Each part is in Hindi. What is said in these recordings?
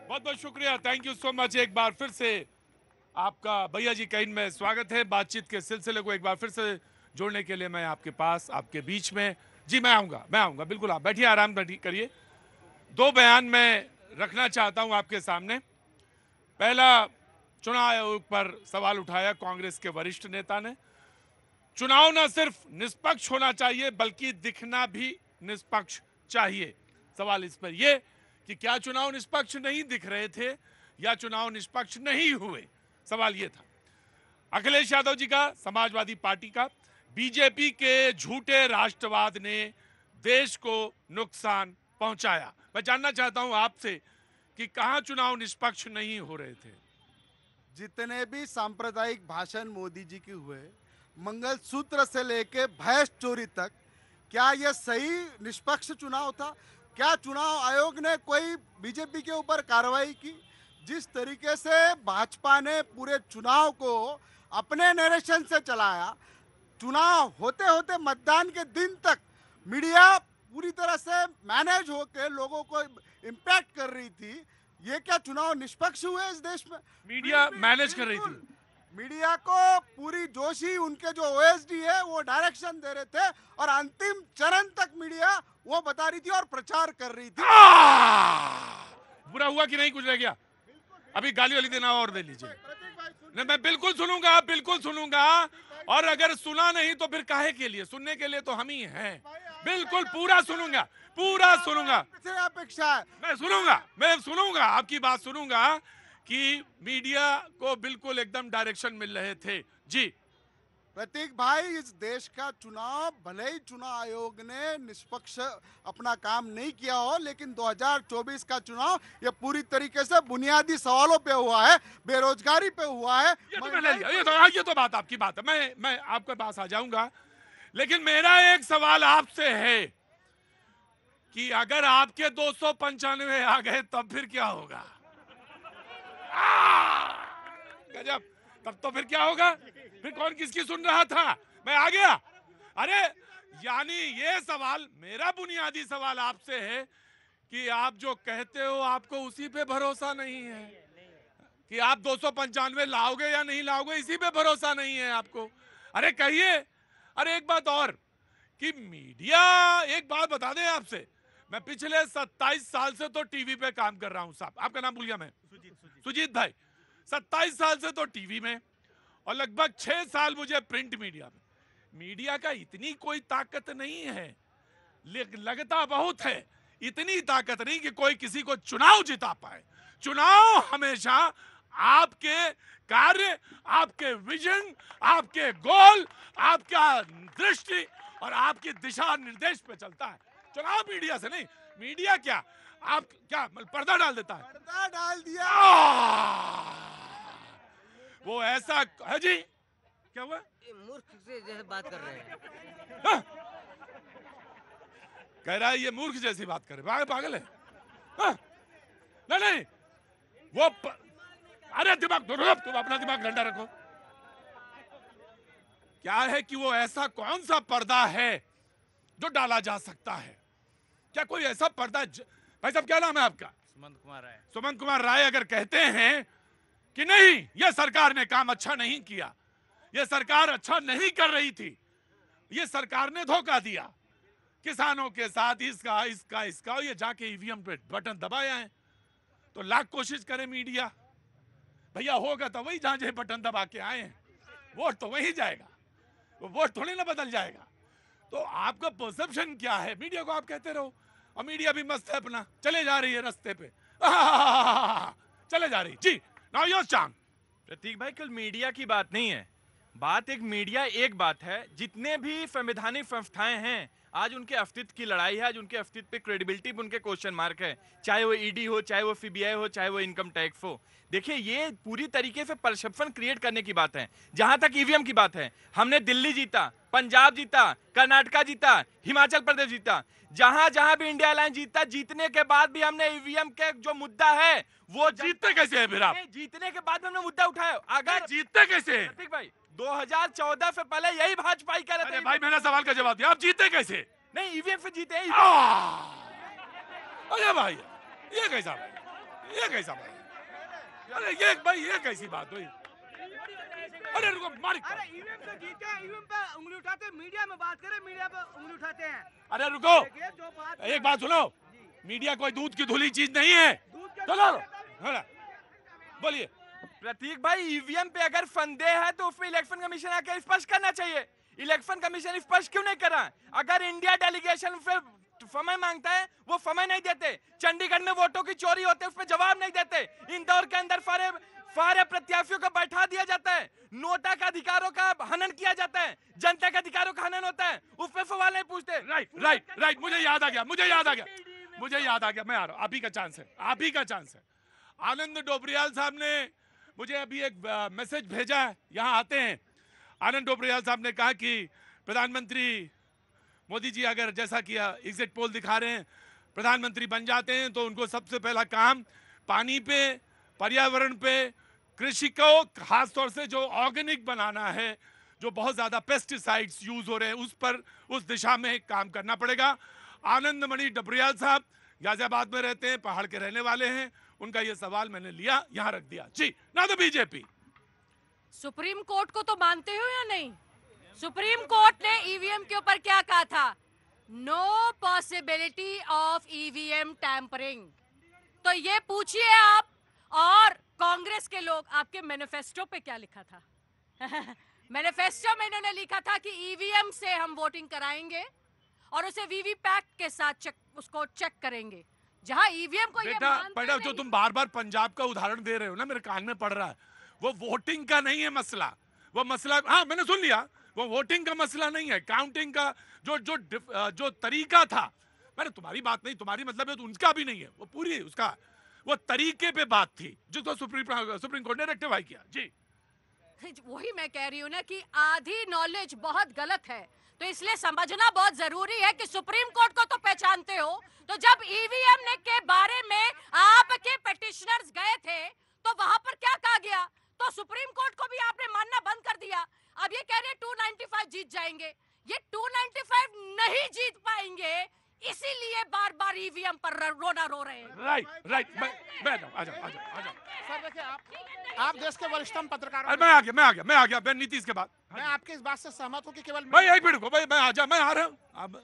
बहुत बहुत शुक्रिया, थैंक यू सो मच। एक बार फिर से आपका भैया जी कहीं में स्वागत है। बातचीत के सिलसिले को एक बार फिर से जोड़ने के लिए मैं आपके पास, आपके बीच में जी मैं आऊंगा बिल्कुल। आप बैठिए, आराम करिए। दो बयान मैं रखना चाहता हूं आपके सामने। पहला, चुनाव आयोग पर सवाल उठाया कांग्रेस के वरिष्ठ नेता ने। चुनाव न सिर्फ निष्पक्ष होना चाहिए बल्कि दिखना भी निष्पक्ष चाहिए। सवाल इस पर यह कि क्या चुनाव निष्पक्ष नहीं दिख रहे थे या चुनाव निष्पक्ष नहीं हुए, सवाल यह था। अखिलेश यादव जी का, समाजवादी पार्टी का, बीजेपी के झूठे राष्ट्रवाद ने देश को नुकसान पहुंचाया। मैं जानना चाहता हूं आपसे कि कहां चुनाव निष्पक्ष नहीं हो रहे थे। जितने भी सांप्रदायिक भाषण मोदी जी के हुए, मंगलसूत्र से लेके भैंस चोरी तक, क्या यह सही निष्पक्ष चुनाव था? क्या चुनाव आयोग ने कोई बीजेपी के ऊपर कार्रवाई की? जिस तरीके से भाजपा ने पूरे चुनाव को अपने नरेशन से चलाया, चुनाव होते होते मतदान के दिन तक मीडिया पूरी तरह से मैनेज होकर लोगों को इम्पैक्ट कर रही थी। ये क्या चुनाव निष्पक्ष हुए इस देश में? मीडिया मैनेज कर रही थी। मीडिया को पूरी जोशी, उनके जो ओएसडी है वो डायरेक्शन दे रहे थे और अंतिम चरण तक मीडिया वो बता रही थी और प्रचार कर रही थी। बुरा हुआ कि नहीं कुछ रह गया? अभी गाली वाली देना और दे लीजिए। नहीं, मैं बिल्कुल सुनूंगा, बिल्कुल सुनूंगा। और अगर सुना नहीं तो फिर काहे के लिए? सुनने के लिए तो हम ही हैं। बिल्कुल पूरा सुनूंगा, पूरा सुनूंगा। अपेक्षा है मैं सुनूंगा आपकी बात सुनूंगा कि मीडिया को बिल्कुल एकदम डायरेक्शन मिल रहे थे। जी प्रतीक भाई, इस देश का चुनाव भले ही चुनाव आयोग ने निष्पक्ष अपना काम नहीं किया हो, लेकिन 2024 का चुनाव ये पूरी तरीके से बुनियादी सवालों पे हुआ है, बेरोजगारी पे हुआ है। ये तो मैं ले लिया, ये तो बात आपकी बात है। मैं आपके पास आ जाऊंगा, लेकिन मेरा एक सवाल आपसे है कि अगर आपके 295 आ गए तब फिर क्या होगा? गजब। तब तो फिर क्या होगा? फिर कौन किसकी सुन रहा था? मैं आ गया। अरे यानी ये सवाल, मेरा बुनियादी सवाल आपसे है कि आप जो कहते हो आपको उसी पे भरोसा नहीं है कि आप 295 लाओगे या नहीं लाओगे, इसी पे भरोसा नहीं है आपको। अरे कहिए। अरे एक बात और कि मीडिया, एक बात बता दें आपसे, मैं पिछले 27 साल से तो टीवी पे काम कर रहा हूं साहब। आपका नाम भूल गया मैं। सुजीत भाई। 27 साल से तो टीवी में और लगभग 6 साल मुझे प्रिंट मीडिया में। मीडिया का इतनी कोई ताकत नहीं है, लगता बहुत है। इतनी ताकत नहीं कि कोई किसी को चुनाव जिता पाए। चुनाव हमेशा आपके कार्य, आपके विजन, आपके गोल, आपका दृष्टि और आपकी दिशा निर्देश पे चलता है। चुनाव मीडिया से नहीं। मीडिया क्या, आप क्या पर्दा डाल देता है? पर्दा डाल दिया। वो ऐसा है जी। क्या हुआ? मूर्ख से जैसे बात कर रहे हैं। हाँ? कह रहा है ये मूर्ख जैसी बात करे, पागल है। हाँ? नहीं वो अरे दिमाग, तुम अपना दिमाग ठंडा रखो। क्या है कि वो ऐसा कौन सा पर्दा है जो डाला जा सकता है? क्या कोई ऐसा पर्दा भाई साहब, क्या नाम है आपका? सुमंत कुमार राय। सुमंत कुमार राय अगर कहते हैं कि नहीं, यह सरकार ने काम अच्छा नहीं किया, यह सरकार अच्छा नहीं कर रही थी, यह सरकार ने धोखा दिया किसानों के साथ, इसका इसका इसका, ये जाके ईवीएम पे बटन दबाया है, तो लाख कोशिश करे मीडिया, भैया होगा तो वही जहां बटन दबा के आए हैं, वोट तो वही जाएगा, वो वोट थोड़ी ना बदल जाएगा। तो आपका परसेप्शन क्या है? मीडिया को आप कहते रहो और मीडिया भी मस्त है अपना, चले जा रही है रास्ते पे, चले जा रही। जी नाउ योर चांद। प्रतीक भाई, कल मीडिया की बात नहीं है, बात एक मीडिया एक बात है। जितने भी संवैधानिक संस्थाएं हैं, आज उनके अस्तित्व की लड़ाई है, आज उनके अस्तित्व पे क्रेडिबिलिटी पे उनके क्वेश्चन मार्क है। चाहे वो ईडी हो, चाहे वो सीबीआई हो, चाहे वो इनकम टैक्स हो। देखिए, ये पूरी तरीके से परसेप्शन क्रिएट करने की बात है। जहां तक ईवीएम की बात है, हमने दिल्ली जीता, पंजाब जीता, कर्नाटका जीता, हिमाचल प्रदेश जीता, जहां जहां भी इंडिया अलायंस जीता, जीतने के बाद भी हमने ईवीएम के जो मुद्दा है वो जीतते कैसे है फिर आप? जीतने के बाद हमने मुद्दा उठाया। अगर जीतते कैसे? प्रतीक भाई, 2014 से पहले यही भाजपा ही कह रहे थे। भाई मेरा सवाल का जवाब दिया, आप जीते कैसे? नहीं, ईवीएम से जीते। अरे भाई ये कैसा? ये कैसा बात है? अरे ये भाई ये कैसी बात हुई? अरे रुको मालिक अरे ईवीएम से जीते हैं, ईवीएम पे उंगली उठाते हैं, मीडिया में बात करें, मीडिया पे उंगली उठाते हैं। अरे रुको, देखिए जो बात एक बात सुनो, मीडिया कोई दूध की धुली चीज नहीं है। चलो बोलिए। प्रतीक भाई, ईवीएम पे अगर संदेह है तो उसमें इलेक्शन कमीशन आकर स्पष्ट करना चाहिए। इलेक्शन कमीशन स्पष्ट क्यों नहीं कर रहा? अगर इंडिया डेलीगेशन फिर समय मांगता है, वो समय नहीं देते। चंडीगढ़ में वोटों की चोरी होते है, उसमें जवाब नहीं देते। इंदौर के अंदर सारे प्रत्याशियों को बैठा दिया जाता है, नोटा का अधिकारों का हनन किया जाता है, जनता के अधिकारों का हनन होता है, उस पर सवाल नहीं पूछते। राइट, मुझे याद आ गया, मैं आ रहा हूँ। आप ही का चांस है, आप ही का चांस है। आनंद डोबरियाल साहब ने मुझे अभी एक मैसेज भेजा है, यहाँ आते हैं। आनंद डोबरियाल साहब ने कहा कि प्रधानमंत्री मोदी जी अगर जैसा कि एग्जिट पोल दिखा रहे हैं, प्रधानमंत्री बन जाते हैं तो उनको सबसे पहला काम पानी पे, पर्यावरण पे, कृषि को खासतौर से जो ऑर्गेनिक बनाना है, जो बहुत ज्यादा पेस्टिसाइड्स यूज हो रहे हैं, उस पर उस दिशा में काम करना पड़ेगा। आनंद मणि डोबरियाल साहब गाजियाबाद में रहते हैं, पहाड़ के रहने वाले हैं। उनका ये सवाल मैंने लिया, यहाँ रख दिया। जी ना द बीजेपी। सुप्रीम कोर्ट को तो मानते हो या नहीं? सुप्रीम कोर्ट ने ईवीएम के ऊपर क्या कहा था? No possibility of EVM tampering. तो ये पूछिए आप और कांग्रेस के लोग, आपके मैनिफेस्टो पे क्या लिखा था? मैनिफेस्टो में इन्होंने लिखा था कि ईवीएम से हम वोटिंग कराएंगे और उसे वीवीपैट के साथ उसको चेक करेंगे। जहां ईवीएम को बेटा जो तुम बार बार पंजाब का उदाहरण दे रहे हो ना, मेरे कान में पड़ रहा है, वो वोटिंग का नहीं है मसला। वो मसला, हाँ मैंने सुन लिया, वो वोटिंग का मसला नहीं है, काउंटिंग का जो तरीका था। मैंने तुम्हारी बात नहीं, तुम्हारी मतलब है तो उनका भी नहीं है, वो पूरी उसका वो तरीके पे बात थी जिसको सुप्रीम कोर्ट ने रेक्टिफाई किया। जी वही मैं कह रही हूँ ना कि आधी नॉलेज बहुत गलत है, तो इसलिए समझना बहुत जरूरी है कि सुप्रीम कोर्ट को तो पहचानते हो, तो जब ईवीएम के बारे में आपके पिटिशनर्स गए थे तो वहां पर क्या कहा गया? तो सुप्रीम कोर्ट को भी आपने मानना बंद कर दिया। अब ये कह रहे हैं 295 जीत जाएंगे। ये 295 नहीं जीत पाएंगे, इसीलिए बार बार ईवीएम पर रोना रो रहे हैं। राइट आ जाओ। सर देखिए, आप देश के वरिष्ठतम पत्रकार, मैं आ गया मैं नीतीश के बाद। मैं आपकी इस बात से सहमत हूं कि केवल भाई यही पीड़ को भाई मैं आ रहा हूँ।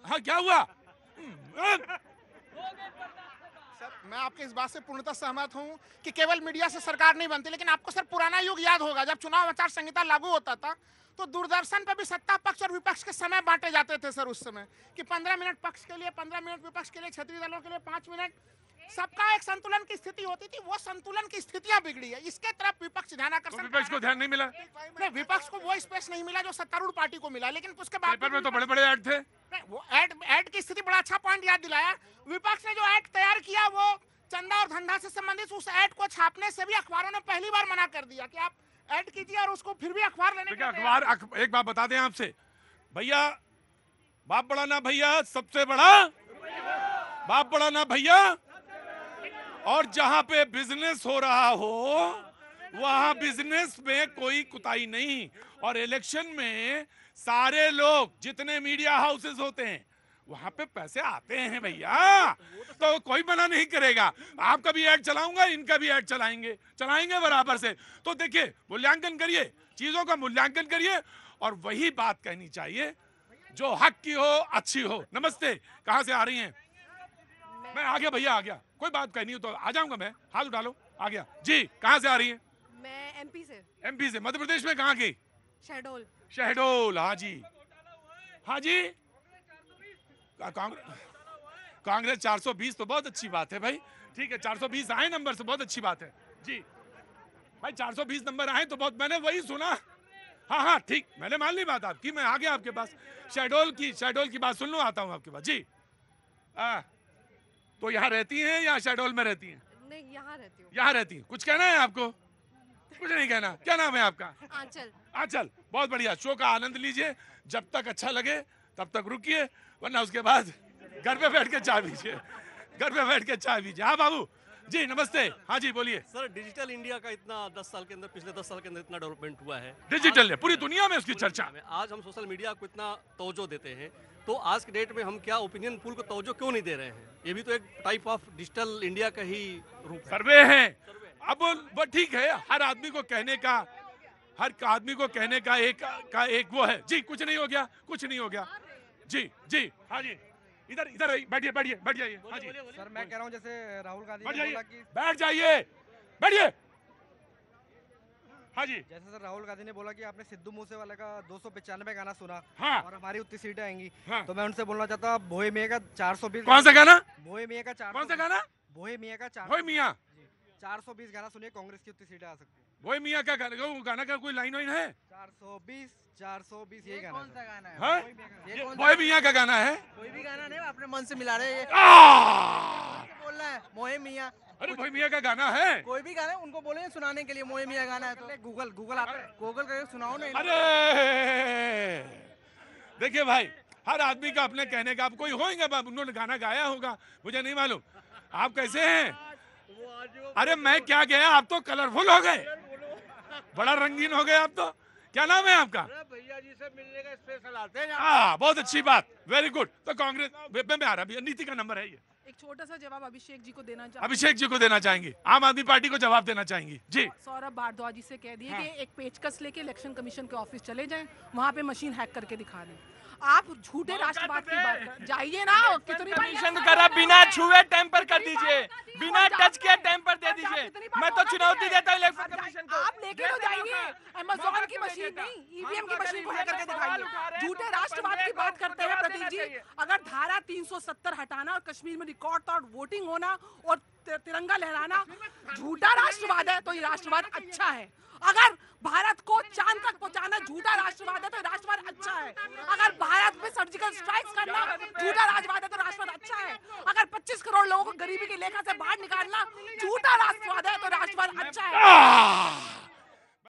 हाँ क्या हुआ? सर मैं आपके इस बात से पूर्णतः सहमत हूं कि केवल मीडिया से सरकार नहीं बनती, लेकिन आपको सर पुराना युग याद होगा, जब चुनाव आचार संहिता लागू होता था तो दूरदर्शन पर भी सत्ता पक्ष और विपक्ष के समय बांटे जाते थे सर। उस समय कि 15 मिनट पक्ष के लिए, 15 मिनट विपक्ष के लिए, क्षेत्रीय दलों के लिए 5 मिनट, सबका एक संतुलन की स्थिति होती थी। वो संतुलन की स्थितियां बिगड़ी है, इसके तरफ विपक्ष ध्यान आकर्षण, विपक्ष को ध्यान नहीं मिला। नहीं, विपक्ष को वो स्पेस नहीं मिला जो सत्तारूढ़ पार्टी को मिला, लेकिन उसके बाद पेपर में तो बड़े ऐड थे। वो ऐड की स्थिति, बड़ा अच्छा पॉइंट याद दिलाया। विपक्ष ने जो ऐड तैयार किया वो चंदा और धंधा से संबंधित, उस ऐड को छापने से भी अखबारों ने पहली बार मना कर दिया कि आप ऐड कीजिए, और उसको फिर भी अखबार लेने के अखबार एक बात बता दें आपसे भैया, बाप बड़ा ना भैया, सबसे बड़ा बाप बड़ा ना भैया। और जहां पे बिजनेस हो रहा हो वहां बिजनेस में कोई कुताही नहीं। और इलेक्शन में सारे लोग, जितने मीडिया हाउसेस होते हैं, वहां पे पैसे आते हैं भैया, तो कोई मना नहीं करेगा। आपका भी ऐड चलाऊंगा, इनका भी ऐड चलाएंगे बराबर से। तो देखिए, मूल्यांकन करिए, चीजों का मूल्यांकन करिए, और वही बात कहनी चाहिए जो हक की हो, अच्छी हो। नमस्ते, कहां से आ रही हैं? मैं आ गया भैया, आ गया, कोई बात कहनी हो तो आ जाऊंगा मैं, हाथ उठा लो, आ गया। जी कहां से आ रही हैं? मैं एमपी से। एमपी से, मध्य प्रदेश में कहां की? शहडोल। हाँ जी कांग्रेस 420 तो बहुत अच्छी बात है भाई, ठीक है, 420 आए नंबर से, बहुत अच्छी बात है जी भाई। 420 नंबर आए तो बहुत, मैंने वही सुना। हाँ ठीक, मैंने मान ली बात आपकी, मैं आ गया आपके पास। शहडोल की बात सुन लो, आता हूँ आपके पास। जी तो यहाँ रहती हैं या शहडोल में रहती हैं? नहीं, यहाँ रहती हूँ। यहाँ रहती हैं। कुछ कहना है आपको? कुछ नहीं कहना। क्या नाम है आपका? आंचल। बहुत बढ़िया, शो का आनंद लीजिए, जब तक अच्छा लगे तब तक रुकिए, वरना उसके बाद घर पे बैठ के चाय पीजिए। हाँ बाबू जी, नमस्ते। हाँ जी बोलिए। सर, डिजिटल इंडिया का इतना 10 साल के अंदर, पिछले 10 साल के अंदर इतना डेवलपमेंट हुआ है, डिजिटल है, पूरी दुनिया में उसकी चर्चा। आज हम सोशल मीडिया को इतना तवज्जो देते हैं, तो आज के डेट में हम क्या ओपिनियन पोल को तवज्जो क्यों नहीं दे रहे हैं? ये भी तो एक टाइप ऑफ डिजिटल इंडिया का ही रूप है। सर्वे है। अब वो ठीक है, हर आदमी को कहने का, हर आदमी को कहने का एक वो है। जी कुछ नहीं हो गया, कुछ नहीं हो गया। जी जी हाँ जी, इधर इधर बैठिए बैठिए बैठ जाइए। हाँ जी सर मैं कह रहा हूँ जैसे राहुल गांधी बैठ ने जाइए, बोला कि बैठ जाइए, बैठिए। हाँ जी जैसे सर राहुल गांधी ने बोला कि आपने सिद्धू मूसेवाला का 295 गाना सुना हाँ। और हमारी उतनी सीटें आएंगी, हाँ। तो मैं उनसे बोलना चाहता हूँ भोए मियाँ का 420 कौन सा गाना? भोए मियाँ का 400 कौन सा गाना? भोए मियाँ का 400 भोई मियाँ। 420 गाना सुनिए, कांग्रेस की उतनी सीटें आ सकती है। भोई मियाँ का गाना, वो गाना का कोई लाइन वाइन है? 420 यही गाना है। गाना है? हाँ? ये कौन भोई मियाँ का गाना है? कोई भी गाना नहीं, अपने मन से मिला रहे हैं। आ! बोल रहा है मोहे मियाँ, अरे भोई मियाँ का गाना है? कोई भी गाना है, उनको बोले सुनाने के लिए मोहे मियाँ गाना है तो गूगल आप गूगल करके सुनाओ ना। अरे देखिए भाई, हर आदमी का अपने कहने का, आप कोई होगा, उन्होंने गाना गाया होगा, मुझे नहीं मालूम। आप कैसे हैं? अरे मैं क्या गया, आप तो कलरफुल हो गए, बड़ा रंगीन हो गए आप तो। क्या नाम है आपका? भैया जी से मिलने का स्पेशल आते हैं। हाँ बहुत अच्छी बात, वेरी गुड। तो कांग्रेस में आ रहा है, नीति का नंबर है ये। एक छोटा सा जवाब अभिषेक जी को देना चाहूंगी। अभिषेक जी को देना चाहेंगे, आम आदमी पार्टी को जवाब देना चाहेंगी। जी सौरभ भारद्वाज जी से कह दिए हाँ। कि एक पेचकस लेके इलेक्शन कमीशन के ऑफिस चले जाएं, वहां पे मशीन हैक करके दिखा दें। आप झूठे राष्ट्रवाद की बात कर जाइए ना, कितनी कमीशन करा, बिना छुए टेम्पर कर दीजिए, बिना टच किए टेम्पर दे दीजिए। मैं तो चुनौती देता हूँ इलेक्शन कमीशन को। आप लेके तो जाइए, अमेज़न की मशीन नहीं, ईवीएम की मशीन को हैक करके दिखाइए। झूठे राष्ट्रवाद की बात करते हैं प्रतीक जी। अगर धारा 370 हटाना और कश्मीर में रिकॉर्ड तौर वोटिंग होना और तिरंगा लहराना झूठा राष्ट्रवाद है, तो ये राष्ट्रवाद अच्छा है। अगर भारत को चांद तक पहुंचाना झूठा राष्ट्रवाद है तो राष्ट्रवाद अच्छा है। अगर भारत में सर्जिकल स्ट्राइक्स करना झूठा राष्ट्रवाद है तो राष्ट्रवाद अच्छा है। अगर 25 करोड़ लोगों को गरीबी की लेखा से बाहर निकालना झूठा राष्ट्रवाद है तो राष्ट्रवाद अच्छा है।